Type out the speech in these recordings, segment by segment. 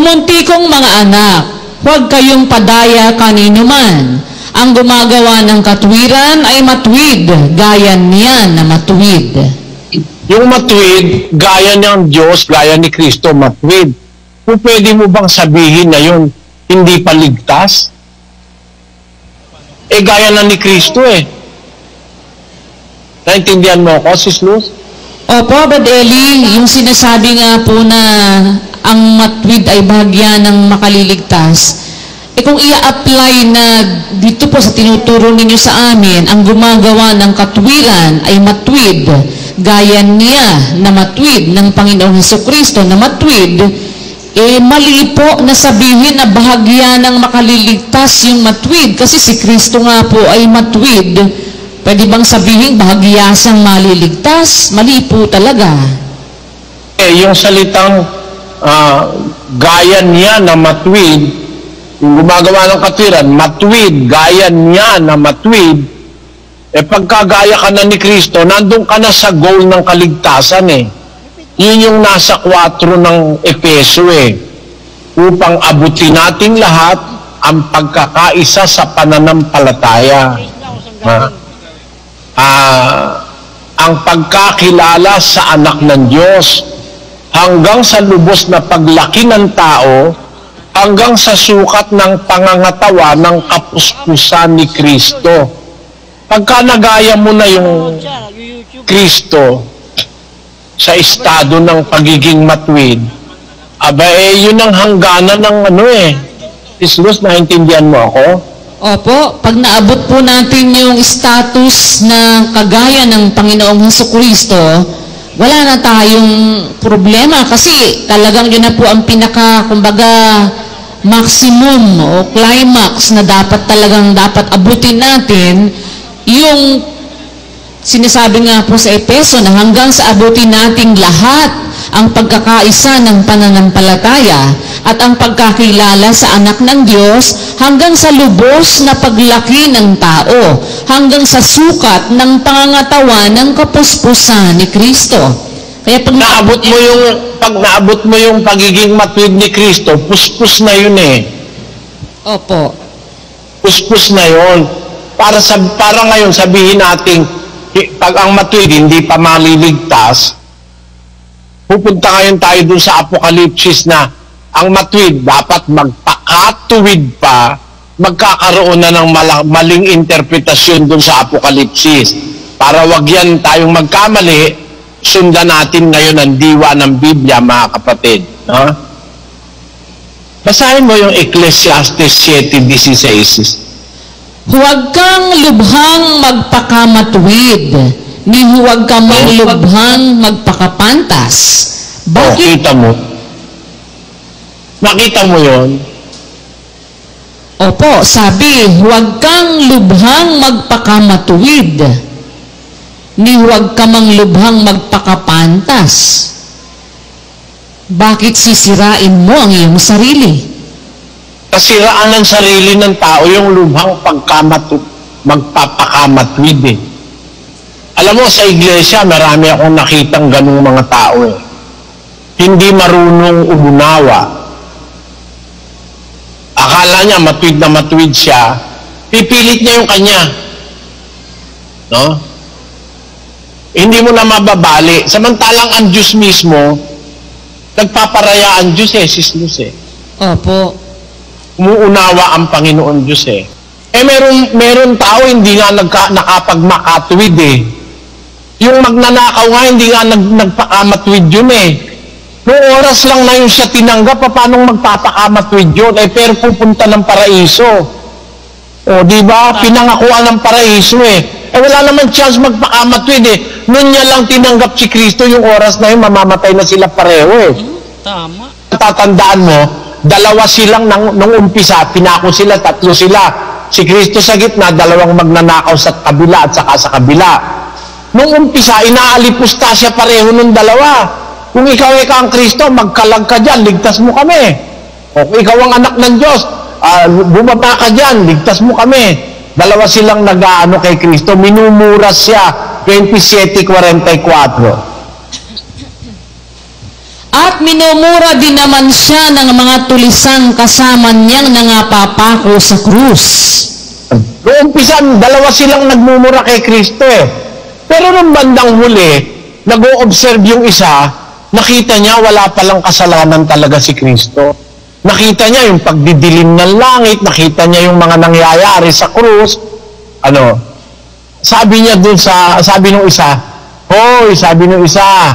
Mumunti kong mga anak, huwag kayong padaya kanino man. Ang gumagawa ng katwiran ay matuwid, gaya niya na matuwid. Yung matuwid, gaya niyang Diyos, gaya ni Kristo, matuwid. Kung pwede mo bang sabihin na yun, hindi pa ligtas? Gaya na ni Kristo Naintindihan mo ako, Sis Luz? Opo, Brad Eli, yung sinasabi nga po na ang matuwid ay bahagya ng makaliligtas, kung i-apply na dito po sa tinuturo ninyo sa amin, ang gumagawa ng katwiran ay matuwid, gaya niya na matuwid ng Panginoong Hesukristo na matuwid, mali po na sabihin na bahagya ng makaliligtas yung matuwid, kasi si Kristo nga po ay matuwid. Pwede bang sabihin bahagya siyang maliligtas? Mali po talaga. Yung salitang gaya niya na matuwid, yung gumagawa ng katwiran, matuwid, gaya niya na matuwid, pagkagaya ka na ni Kristo, nandun ka na sa goal ng kaligtasan Yun yung nasa 4 ng Efeso upang abutin nating lahat ang pagkakaisa sa pananampalataya. Ang pagkakilala sa anak ng Diyos hanggang sa lubos na paglaki ng tao, hanggang sa sukat ng pangangatawa ng kapuspusan ni Kristo. Pagka nagaya mo na yung Kristo sa estado ng pagiging matuwid, yun ang hangganan ng Sis Luz, naintindihan mo ako? Opo, pag naabot po natin yung status na kagaya ng Panginoong Hesukristo, wala na tayong problema kasi talagang yun na po ang maximum o climax na dapat abutin natin, yung sinasabi nga po sa Efeso na hanggang sa abutin nating lahat ang pagkakaisa ng pananampalataya at ang pagkakilala sa anak ng Diyos hanggang sa lubos na paglaki ng tao, hanggang sa sukat ng pangangatawa ng kapuspusan ni Kristo. Kaya pag naabot mo yung pagiging matuwid ni Kristo, puspos na yun Opo. Puspos na yun. Para ngayon sabihin natin, pag ang matuwid hindi pa maliligtas, pupunta ngayon tayo dun sa Apokalipsis na ang matuwid dapat magpakatuwid pa, magkakaroon na ng maling interpretasyon dun sa Apokalipsis. Para wag yan tayong magkamali, sundan natin ngayon ang diwa ng Biblia, mga kapatid. Basahin mo yung Ecclesiastes 7:16. Huwag kang lubhang magpakamatuwid, ni huwag kang lubhang magpakapantas. Bakit? Nakita mo yon? Opo, sabi, huwag kang lubhang magpakamatuwid, ni huwag ka mang lubhang magpakapantas. Bakit sisirain mo ang iyong sarili? Kasiraan ng sarili ng tao yung lubhang magpapakamatwid Alam mo, sa iglesia, marami akong nakitang ganung mga tao Hindi marunong umunawa. Akala niya matuwid na matuwid siya, pipilit niya yung kanya. Hindi mo na mababali. Samantalang ang Diyos mismo, nagpaparaya ang Diyos Sis Luz Opo. Umuunawa ang Panginoon Diyos meron tao hindi nga nakapagmakatwid Yung magnanakaw nga hindi nga nagpakamatwid yun Noong oras lang na yun siya tinanggap, paano magpapakamatwid yun? Pero pupunta ng paraiso. Di ba? Pinangakuan ng paraiso wala naman chance magpakamatwid Noon niya lang tinanggap si Kristo, yung oras na yun, mamamatay na sila pareho Tama. Tatandaan mo, dalawa silang nung umpisa, pinako sila, 3 sila. Si Kristo sa gitna, 2 magnanakaw sa kabila at saka sa kabila. Nung umpisa, inaalipusta siya pareho ng 2. Kung ikaw ang Kristo, magkalag ka dyan, ligtas mo kami. Kung ikaw ang anak ng Diyos, bumaba ka dyan, ligtas mo kami. 2 silang nag-aano kay Kristo, minumura siya, 27:44. At At minumura din naman siya ng mga tulisang kasama niyang nangapapako sa krus. Noong umpisa, dalawa silang nagmumura kay Kristo eh. Pero nung bandang huli, nag-o-observe yung isa, nakita niya wala palang kasalanan talaga si Kristo. Nakita niya yung pagdidilim ng langit, nakita niya yung mga nangyayari sa krus. Sabi niya dun sabi nung isa, "Hoy," sabi nung isa,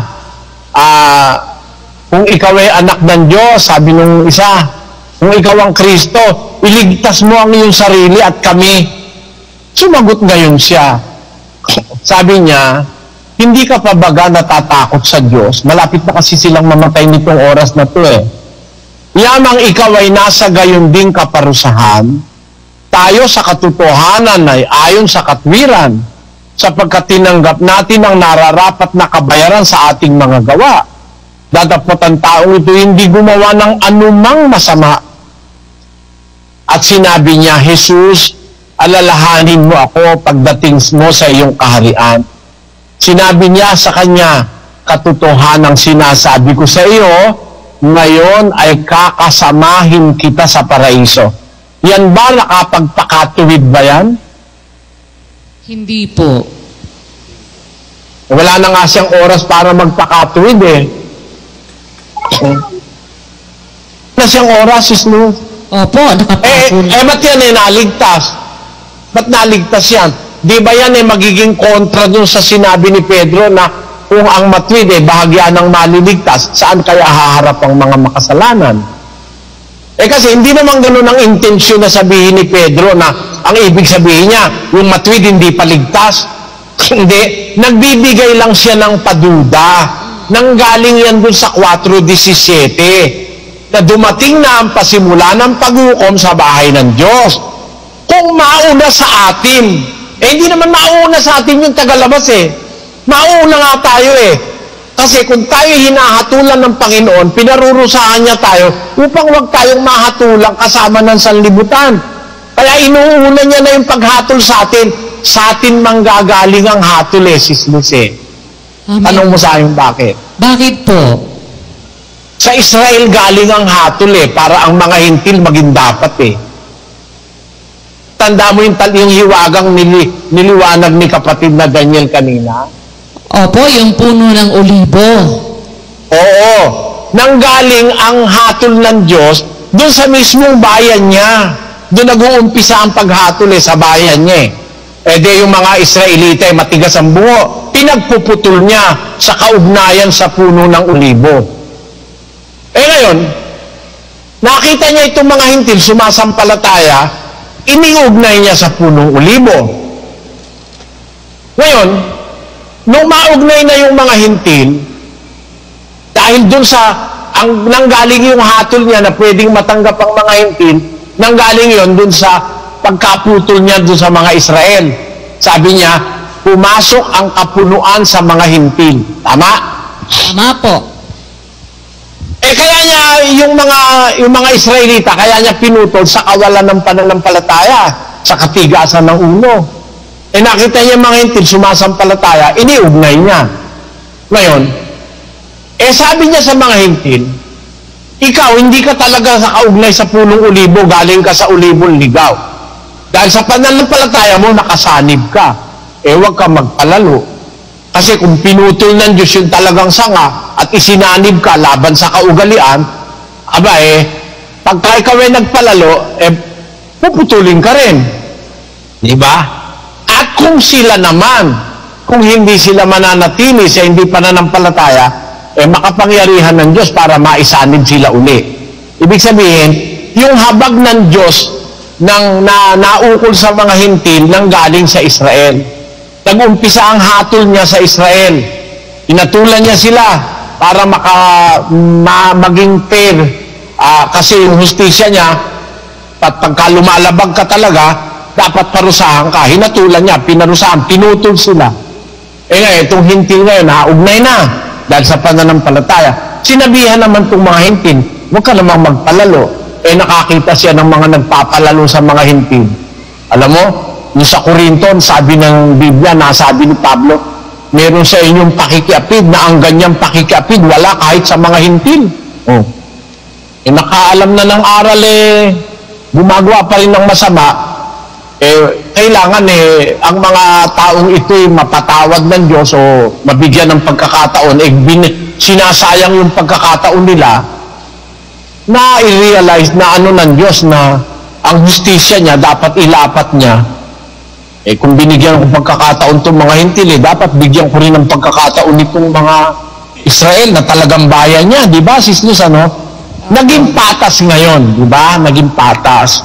"kung ikaw ay anak ng Diyos," sabi nung isa, "kung ikaw ang Kristo, iligtas mo ang iyong sarili at kami." Sumagot ngayon siya. Sabi niya, "Hindi ka pa baga natatakot sa Diyos? Malapit na kasi silang mamatay nitong oras na to eh. Yamang ikaw ay nasa gayon ding kaparusahan, tayo sa katotohanan ay ayon sa katwiran, sapagkat tinanggap natin ang nararapat na kabayaran sa ating mga gawa. Datapot ang taong ito hindi gumawa ng anumang masama." At sinabi niya, "Jesus, alalahanin mo ako pagdating mo sa iyong kaharian." Sinabi niya sa kanya, "Katotohanang sinasabi ko sa iyo, ngayon ay kakasamahin kita sa paraiso." Yan ba nakapagpakatuwid ba yan? Hindi po. Wala na nga siyang oras para magpakatuwid eh. Wala na siyang oras, Sis Lou. Opo, nakapako. Ba't yan naligtas? Ba't naligtas yan? Di ba yan magiging kontra dun sa sinabi ni Pedro na kung ang matwid bahagya ng maliligtas, saan kaya haharap ang mga makasalanan? Kasi hindi naman ganun ang intensyon na sabihin ni Pedro na ang ibig sabihin niya, yung matwid hindi paligtas. Hindi. Nagbibigay lang siya ng paduda. Nanggaling yan dun sa 4:17 na dumating na ang pasimula ng paghukom sa bahay ng Diyos. Kung mauna sa atin, hindi naman mauna sa atin yung tagalabas eh. Mauna nga tayo eh. Kasi kung tayo hinahatulan ng Panginoon, pinarurusahan niya tayo upang wag tayong mahatulang kasama ng sanlibutan. Kaya inuuna niya na yung paghatol sa atin. Sa atin manggagaling ang hatol eh, Sis Luce. Tanong mo sa akin bakit? Bakit po? Sa Israel galing ang hatol eh, para ang mga hintil maging dapat eh. Tanda mo yung hiwagang niliwanag ni kapatid na Daniel kanina? Opo, yung puno ng olibo. Oo. Nanggaling ang hatol ng Diyos doon sa mismong bayan niya. Doon nag-uumpisa ang paghatol sa bayan niya di yung mga Israelita matigas ang bungo. Pinagpuputol niya sa kaugnayan sa puno ng olibo. Ngayon, nakita niya itong mga hintil sumasampalataya, iniugnay niya sa punong olibo. Ngayon, nung maugnay na yung mga hintil, dahil dun ang nanggaling yung hatol niya na pwedeng matanggap ang mga hintil, nanggaling yon dun sa pagkaputol niya dun sa mga Israel. Sabi niya, pumasok ang kapunuan sa mga hintil. Tama? Tama po. Kaya niya, yung mga Israelita, kaya niya pinutol sa kawalan ng pananampalataya, sa katigasan ng ulo. Nakita niya mga hintil, sumasampalataya, iniugnay niya. Ngayon, sabi niya sa mga hintil, ikaw, hindi ka talaga sa kaugnay sa punong ulibo, galing ka sa ulibong ligaw. Dahil sa pananampalataya mo, nakasanib ka. Huwag ka magpalalo. Kasi kung pinutol ng Diyos yung talagang sanga at isinanib ka laban sa kaugalian, pagka ikaw ay nagpalalo, puputulin ka rin. Diba? At kung sila naman, kung hindi sila mananatili sa hindi pananampalataya, makapangyarihan ng Diyos para maisanib sila uli. Ibig sabihin, yung habag ng Diyos naukol sa mga hintil nang galing sa Israel. Nag-umpisa ang hatol niya sa Israel. Inatulan niya sila para maging fair. Kasi yung hustisya niya, pagka lumalabag ka talaga, dapat parusahan ka. Hinatulan niya, pinarusahan, pinutol sila. Ngayon, itong hintil ngayon, naugnay na dahil sa pananampalataya. Sinabihan naman itong mga hintil, huwag ka namang magpalalo. Nakakita siya ng mga nagpapalalo sa mga hintil. Alam mo, yung sa Korinton, sabi ng Biblia, nasabi ni Pablo, meron sa inyong pakikiapid na ang ganyang pakikiapid wala kahit sa mga hintil. Oh. Nakaalam na ng aral gumagawa pa rin ng masama, kailangan ang mga taong ito'y mapatawad ng Diyos o mabigyan ng pagkakataon, sinasayang yung pagkakataon nila na i-realize na ng Diyos na ang justisya niya dapat ilapat niya. Kung binigyan ko pagkakataon itong mga hintil, dapat bigyan ko rin ng pagkakataon itong mga Israel na talagang bayan niya. Di ba, Sis Luz, Naging patas ngayon, di ba? Naging patas.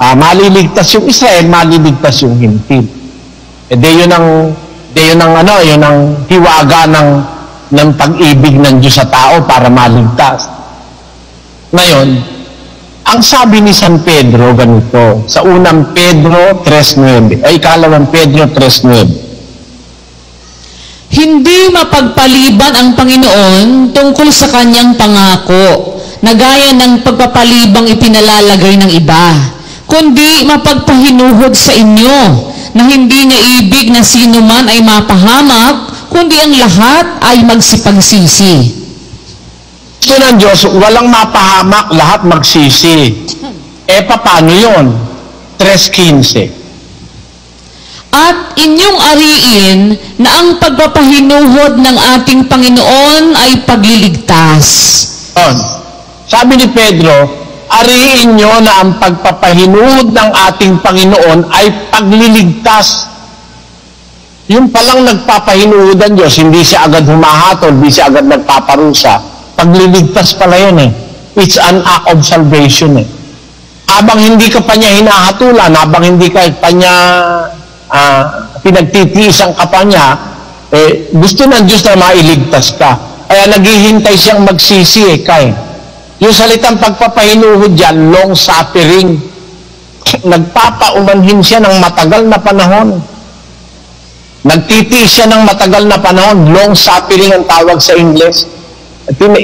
Maliligtas yung Israel, maliligtas yung hintil. Yun ang hiwaga ng pag-ibig ng Diyos sa tao para maligtas. Ngayon, ang sabi ni San Pedro ganito, sa unang Pedro 3:9, ikalawang Pedro 3:9. Hindi mapagpaliban ang Panginoon tungkol sa kanyang pangako, na gaya ng pagpapalibang ipinalalagay ng iba, kundi mapagpahinuhod sa inyo, na hindi niya ibig na sino man ay mapahamak, kundi ang lahat ay magsipagsisi. Gusto ng Diyos, walang mapahamak, lahat magsisi. Paano yun? 3:15. At inyong ariin na ang pagpapahinuhod ng ating Panginoon ay pagliligtas. Sabi ni Pedro, ariin nyo na ang pagpapahinuhod ng ating Panginoon ay pagliligtas. Yung palang nagpapahinuhod ang Diyos, hindi siya agad humahatol, hindi siya agad nagpaparusa. Pagliligtas pala yun It's an act of salvation Habang hindi ka pa niya hinahatulan, habang hindi ka pa niya pinagtitiisan ka pa niya, gusto ng Diyos na mailigtas ka. Kaya naghihintay siyang magsisi Yung salitang pagpapahinuhod dyan, long suffering. Nagpapaumanhin siya ng matagal na panahon. Nagtitiis siya ng matagal na panahon. Long suffering ang tawag sa English.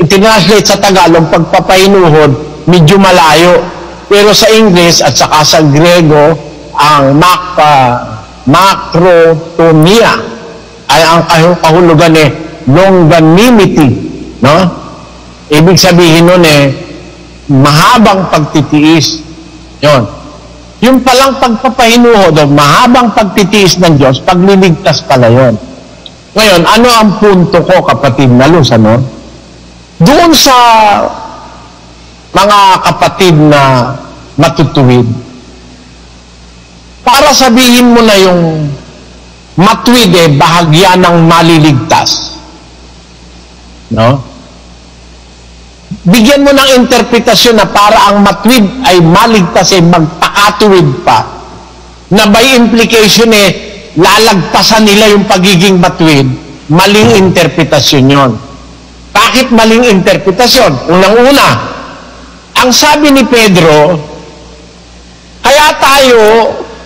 Tinranslate sa Tagalog, pagpapahinuhod, medyo malayo. Pero sa English at saka sa Grego, ang macrotomia ay ang kahulugan longanimity. No? Ibig sabihin nun mahabang pagtitiis. Yun. Yung palang pagpapahinuhod o mahabang pagtitiis ng Diyos, pagliligtas pala yun. Ngayon, ano ang punto ko, kapatid na Luz, Doon sa mga kapatid na matutuwid, para sabihin mo na yung matuwid bahagya ng maliligtas. No? Bigyan mo ng interpretasyon na para ang matuwid ay maligtas magpakatuwid pa. Na by implication lalagpasan nila yung pagiging matuwid. Maling interpretasyon yon. Bakit maling interpretasyon? Unang-una, ang sabi ni Pedro, kaya tayo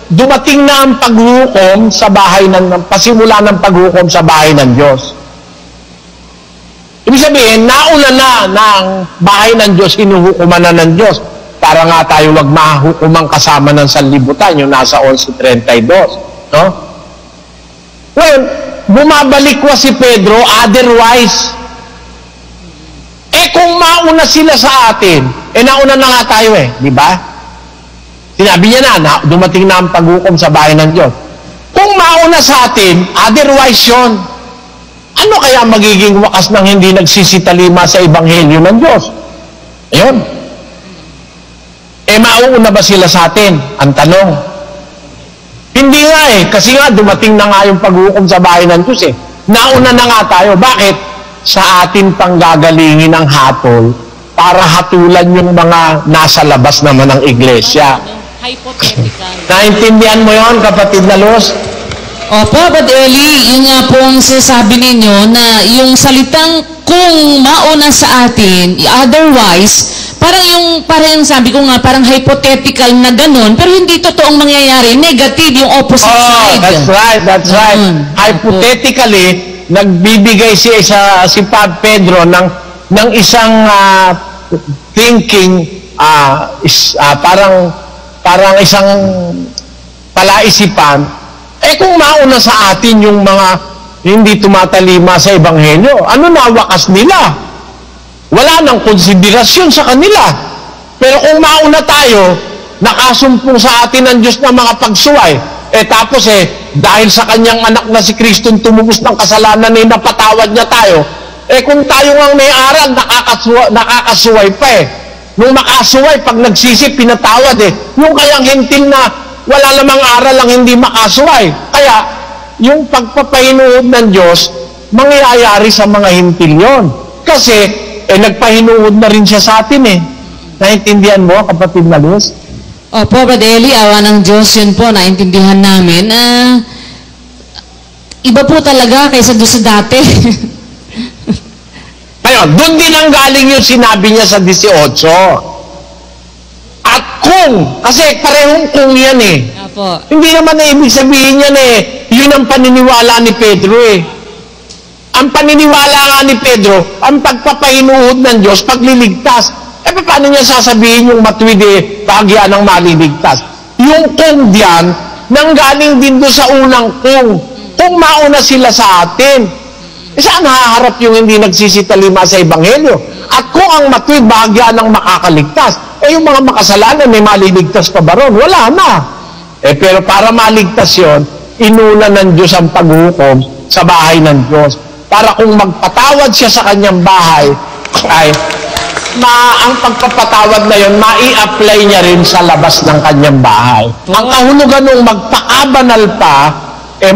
dumating na ang paghukom sa bahay pasimula ng paghukom sa bahay ng Diyos. Ibig sabihin, nauna na ng bahay ng Diyos, hinuhukuman na ng Diyos. Para nga tayo wag mahukumang kasama ng sanlibutan, yung nasa 11:32. No? Ngayon, bumabalik wa si Pedro, otherwise, kung mauna sila sa atin, nauna na nga tayo di ba? Sinabi niya na dumating na ang paghukom sa bahay ng Diyos. Kung mauna sa atin, otherwise yun. Ano kaya magiging wakas ng hindi nagsisitalima sa Ebanghelyo ng Diyos? Ayun. Mauuna ba sila sa atin? Ang tanong. Hindi nga kasi nga dumating na nga yung paghukom sa bahay ng Diyos Nauna na nga tayo. Bakit? Sa atin pang gagalingin ang hatol para hatulan yung mga nasa labas naman ng iglesia. Hypothetical. Naintindihan mo yon, kapatid na Luz? Opo, Brad Eli, yun nga pong sinasabi ninyo na yung salitang kung mauna sa atin, otherwise, parang sabi ko nga, parang hypothetical na ganun, pero hindi totoong mangyayari, negative yung opposite side. That's right. Hypothetically, nagbibigay si Pedro ng isang thinking, parang isang palaisipan. Kung mauna sa atin yung mga hindi tumatalima sa Ebanghelyo. Ano na wakas nila? Wala nang konsiderasyon sa kanila. Pero kung mauna tayo, nakasumpong sa atin ng Diyos ng mga pagsuway, tapos dahil sa kanyang anak na si Kristo tumubos ng kasalanan napatawad niya tayo, kung tayo nga may aral, nakakasuway pa Nung makasuway, pag nagsisi, pinatawad Yung kayang hintil na wala namang aral ang hindi makasuway. Kaya, yung pagpapahinuod ng Diyos, mangyayari sa mga hintil yon. Kasi, nagpahinuod na rin siya sa atin Naintindihan mo, kapatid na Luz? Opo, Brother Eli, awa ng Diyos, yun po, naintindihan namin. Iba po talaga kaysa doon sa dati. Ngayon, doon din ang galing yung sinabi niya sa 18. At kung, kasi parehong kung yan Opo. Hindi naman na ibig sabihin yan yun ang paniniwala ni Pedro Ang paniniwala nga ni Pedro, ang pagpapahinuhod ng Diyos, pagliligtas. Paano niya sasabihin yung matwid bahagya ng maliligtas? Yung kung diyan, nanggaling din doon sa unang kung mauna sila sa atin. Saan haharap yung hindi nagsisitalima sa Ebanghelyo? At kung ang matwid bahagya ng makakaligtas, yung mga makasalanan, may maliligtas pa ba ron? Wala na. Pero para maligtas yon, inuna ng Diyos ang paghukom sa bahay ng Diyos. Para kung magpatawad siya sa kanyang bahay, ang pagpapatawad na yun, mai-apply niya rin sa labas ng kanyang bahay. Ang kahulugan nung magpaabanal pa,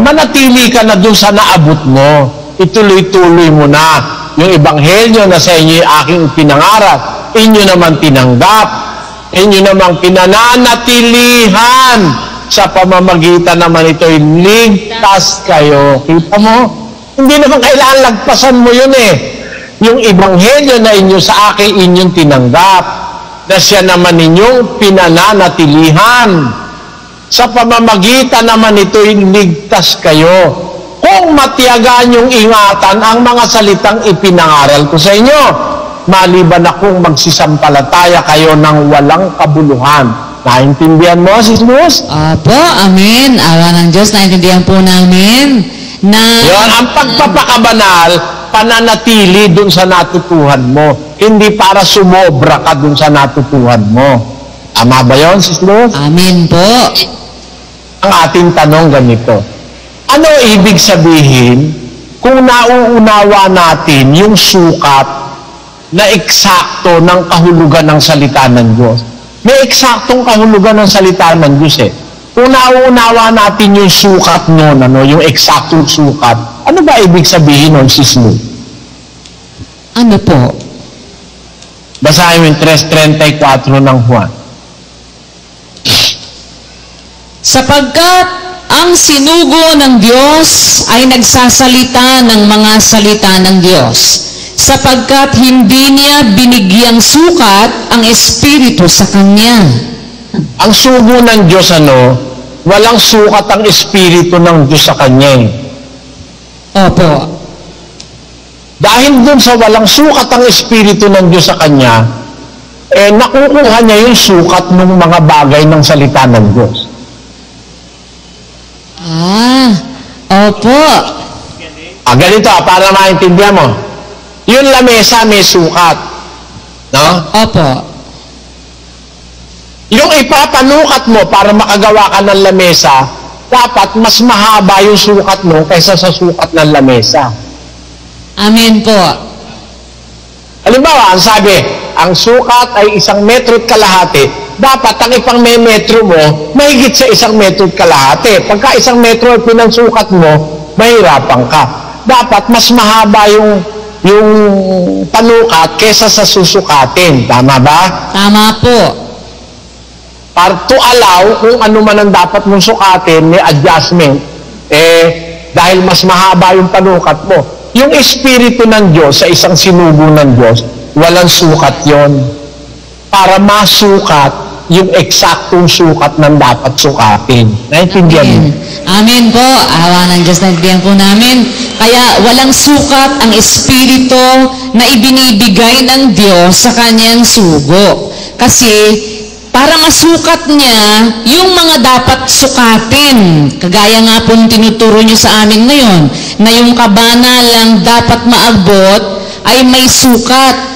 manatili ka na dun sa naabot mo. Ituloy-tuloy mo na yung Ebanghelyo na sa inyo aking pinangarap. Inyo naman tinanggap. Inyo naman pinananatilihan. Sa pamamagitan naman ito'y ligtas kayo. Kita mo? Hindi naman kailangan lagpasan mo yun Yung Ebanghelyo na inyo sa akin inyong tinanggap, na siya naman ninyong pinananatilihan. Sa pamamagitan naman ito'y ligtas kayo. Kung matiyagaan yung ingatan ang mga salitang ipinangaral ko sa inyo, maliban na kung magsisampalataya kayo ng walang kabuluhan. Naintindihan mo, Sis Luz? Opo, amen. Awa ng Diyos, naintindihan po namin. Yun, ang pagpapakabanal, pananatili dun sa natutuhan mo. Hindi para sumobra ka dun sa natutuhan mo. Tama ba yun, Sis Luz? Amen po. Ang ating tanong ganito. Ano ibig sabihin kung nauunawa natin yung sukat na eksakto ng kahulugan ng salita ng Diyos? May eksaktong kahulugan ng salita ng Diyos Kung nauunawa natin yung sukat nun, yung eksaktong sukat, ano ba ibig sabihin nun, Sis Luz? Ano po? Basahin mo yung 3:34 ng Juan. Sapagkat ang sinugo ng Diyos ay nagsasalita ng mga salita ng Diyos, sapagkat hindi niya binigyang sukat ang Espiritu sa Kanya. Ang sugo ng Diyos, walang sukat ang Espiritu ng Diyos sa Kanya. Opo. Dahil dun sa walang sukat ang Espiritu ng Diyos sa Kanya, nakukuha niya yung sukat ng mga bagay ng salita ng Diyos. Opo. Ganito, para maintindihan mo. Yung lamesa may sukat. No? Opo. Yung ipapanukat mo para makagawa ka ng lamesa, dapat mas mahaba yung sukat mo kaysa sa sukat ng lamesa. Amen po. Halimbawa, ang sabi, ang sukat ay 1 metro't kalahati. Dapat ang ipang metro mo, mahigit sa 1 metro't kalahati. Pagka 1 metro ay pinansukat mo, mahirapan ka. Dapat mas mahaba yung panukat kesa sa susukatin. Tama ba? Tama po. Para to allow kung ano man ang dapat mong sukatin, may adjustment, dahil mas mahaba yung panukat mo. Yung Espiritu ng Diyos sa isang sinugo ng Diyos, walang sukat yon. Para masukat yung eksaktong sukat ng dapat sukatin. Naintindihan mo? Amen po. Awa ng Diyos, naintindihan po namin. Kaya walang sukat ang Espiritu na ibinibigay ng Diyos sa kanyang sugo. Kasi para masukat niya yung mga dapat sukatin. Kagaya nga po tinuturo niyo sa amin ngayon, na yung kabanalang dapat maabot ay may sukat.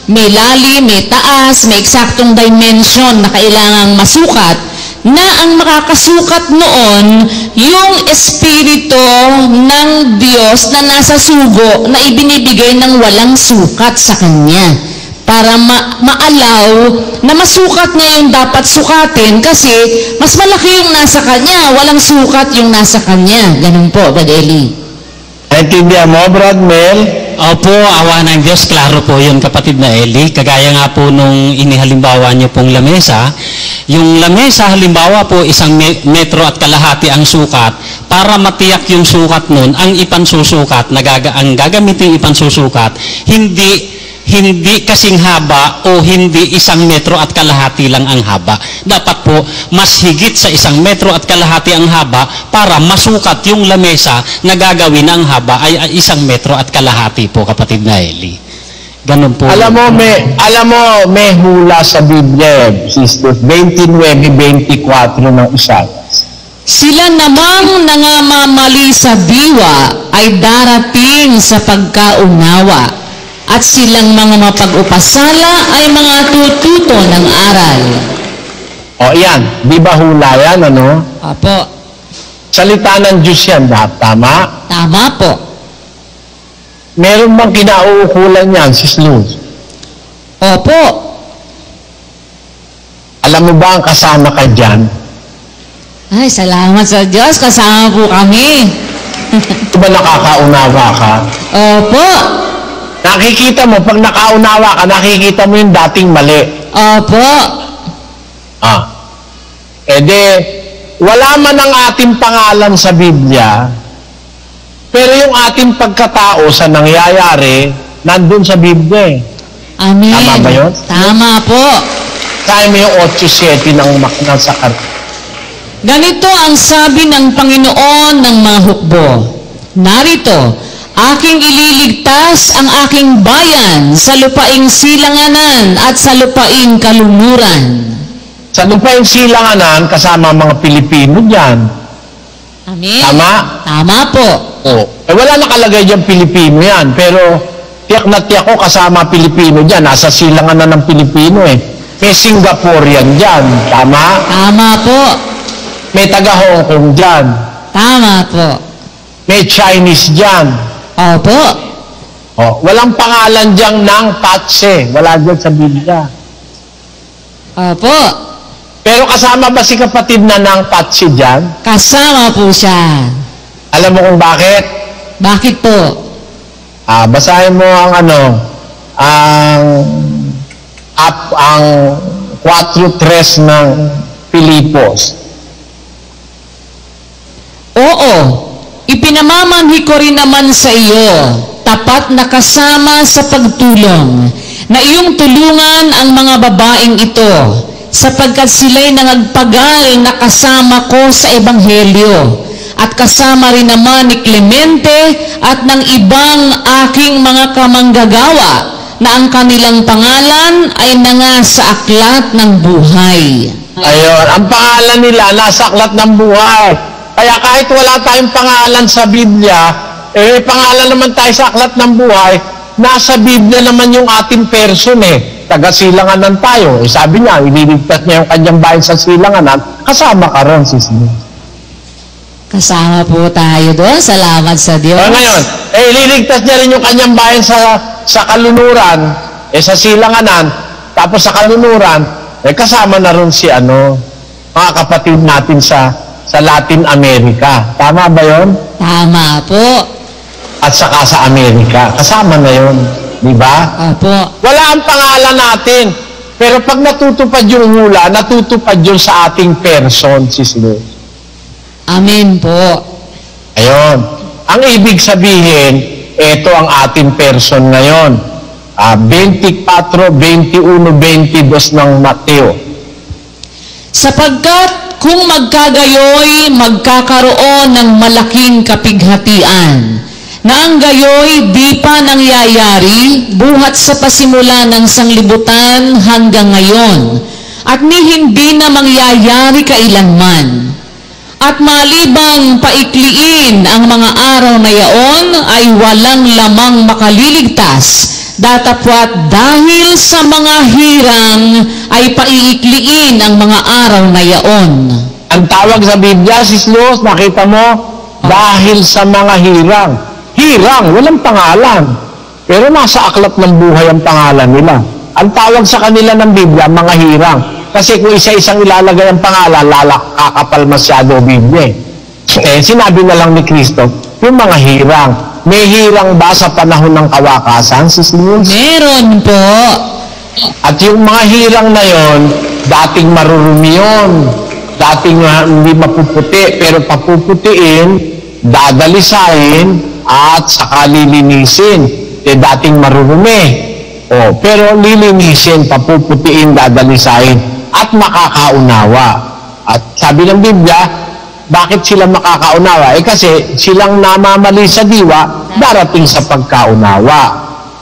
May lalim, may taas, may eksaktong dimension na kailangang masukat, na ang makakasukat noon yung Espiritu ng Diyos na nasa sugo na ibinibigay ng walang sukat sa Kanya. Para maalaw na masukat niya yung dapat sukatin kasi mas malaki yung nasa Kanya, walang sukat yung nasa Kanya. Ganun po, Brad Eli. Naintindihan mo, Brad Mel? Opo, awa ng Diyos, klaro po yun, kapatid na Eli. Kagaya nga po nung inihalimbawa niyo pong lamesa, yung lamesa halimbawa po 1 metro at kalahati ang sukat. Para matiyak yung sukat nun, ang ipansusukat, ang gagamitin ipansusukat, hindi kasing haba o hindi 1 metro at kalahati lang ang haba. Dapat po, mas higit sa 1 metro at kalahati ang haba para masukat yung lamesa na gagawin ang haba ay 1 metro at kalahati po, kapatid na Eli. Ganun po. Alam mo, may hula sa Biblia, sisters, 29-24 ng Isaías. Sila namang nangamamali sa diwa ay darating sa pagkaunawa, at silang mga mapag-upasala ay mga tututo ng aral. O yan, di ba hula yan, ano? Opo. Salita ng Diyos yan, tama? Tama po. Meron bang kinauukulan yan, Sis Luz? Opo. Alam mo ba ang kasama ka dyan? Ay, salamat sa Diyos. Kasama po kami. Di ba nakakaunawa ka? Opo. Nakikita mo, pag nakaunawa ka, nakikita mo yung dating mali. Opo. Wala man ang ating pangalan sa Biblia, pero yung ating pagkatao sa nangyayari, nandun sa Biblia. Amen. Tama ba yun? Tama po. Kaya mo yung 8-7 ng makna sa Ganito ang sabi ng Panginoon ng mga hukbo. Narito, aking ililigtas ang aking bayan sa lupaing silanganan at sa lupaing kalumuran. Sa lupaing silanganan, kasama mga Pilipino dyan. Amen. Tama? Tama po. Wala nakalagay dyan Pilipino yan, pero tiyak na tiyak ko kasama Pilipino dyan. Nasa silanganan ng Pilipino eh. May Singaporean dyan. Tama? Tama po. May taga-Hong Kong dyan. Tama po. May Chinese dyan. Opo. Walang pangalan dyan ng Patse. Wala dyan sa Biblia. Opo. Pero kasama ba si kapatid na ng Patse dyan? Kasama po siya. Alam mo kung bakit? Bakit po? Basahin mo ang ang 4:3 ng Pilipos. Oo, ipinamamanhi ko rin naman sa iyo, tapat na kasama sa pagtulong, na iyong tulungan ang mga babaeng ito, sapagkat sila'y nangagpagal na kasama ko sa Ebanghelyo, at kasama rin naman ni Clemente at ng ibang aking mga kamanggagawa, na ang kanilang pangalan ay nanga sa aklat ng buhay. Ayun, ang pangalan nila nasa aklat ng buhay. Kaya kahit wala tayong pangalan sa Biblia, pangalan naman tayo sa aklat ng buhay, nasa Biblia naman yung ating person eh. Taga-silanganan tayo. Sabi niya, ililigtas niya yung kanyang bayan sa silanganan, kasama ka ron, Sis Luz. Kasama po tayo doon. Salamat sa Diyos. Ngayon, ililigtas niya rin yung kanyang bayan sa kalunuran, sa silanganan, tapos sa kalunuran, kasama na ron si mga kapatid natin sa Latin America. Tama ba yon? Tama po. At saka sa Amerika. Kasama na yon. Di ba? Opo. Wala ang pangalan natin. Pero pag natutupad yung hula, natutupad yun sa ating person, Sis Luz. Amen po. Ayun. Ang ibig sabihin, ito ang ating person ngayon. 24, 21, 22 ng Mateo. Sapagkat kung magkagayoy, magkakaroon ng malaking kapighatian, na ang gayoy di pa nangyayari buhat sa pasimula ng sanglibutan hanggang ngayon. at ni hindi na mangyayari kailanman. At malibang paikliin ang mga araw na yaon ay walang lamang makaliligtas, datapwat dahil sa mga hirang ay paiikliin ang mga araw na yaon. Ang tawag sa Biblia, Sis Luz, nakita mo, dahil sa mga hirang. Hirang, walang pangalan. Pero nasa aklat ng buhay ang pangalan nila. Ang tawag sa kanila ng Biblia, mga hirang. Kasi kung isa-isang ilalagay ang pangalan, kakapal masyado ang Biblia. Sinabi na lang ni Kristo, yung mga hirang. May hirang ba sa panahon ng kawakasan, Sis Luz? Meron po. At yung mga hirang na yon, dating marurumi yun. Dating hindi mapuputi, pero papuputiin, dadalisain, at saka lilinisin. Dating marurumi. Pero lilinisin, papuputiin, dadalisain, at makakaunawa. At sabi ng Biblia, bakit sila makakaunawa? Kasi silang namamali sa diwa, darating sa pagkaunawa.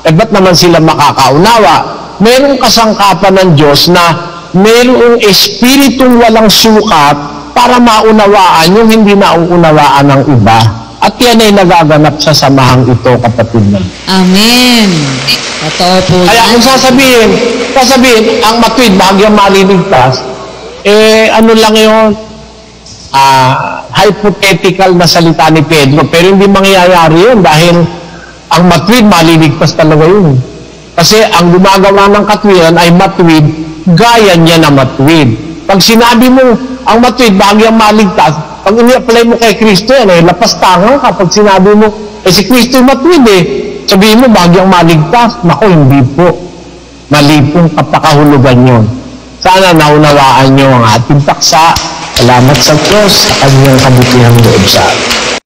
Ba't naman sila makakaunawa? Merong kasangkapan ng Diyos na merong espiritong walang sukat para maunawaan yung hindi nauunawaan ng iba. At yan ay nagaganap sa samahang ito, kapatid na. Amen. Totoo po. Kaya kung sasabihin, ang matuwid, bahagyang maliligtas, ano lang yun, hypothetical na salita ni Pedro, pero hindi mangyayari yun dahil ang matuwid, maliligtas talaga yun. Kasi ang gumagawa ng katwiran ay matuwid, gaya niya na matuwid. Pag sinabi mo, ang matuwid, bahagyang maligtas, pag ini-apply mo kay Kristo yan, lapas tanga ka. Pag sinabi mo, si Kristo yung matuwid sabihin mo, bahagyang maligtas. Naku, hindi po. Mali pong kapakahulugan yun. Sana naunawaan nyo ang ating paksa. Salamat sa Diyos sa kanyang kabutihang loob sa atin.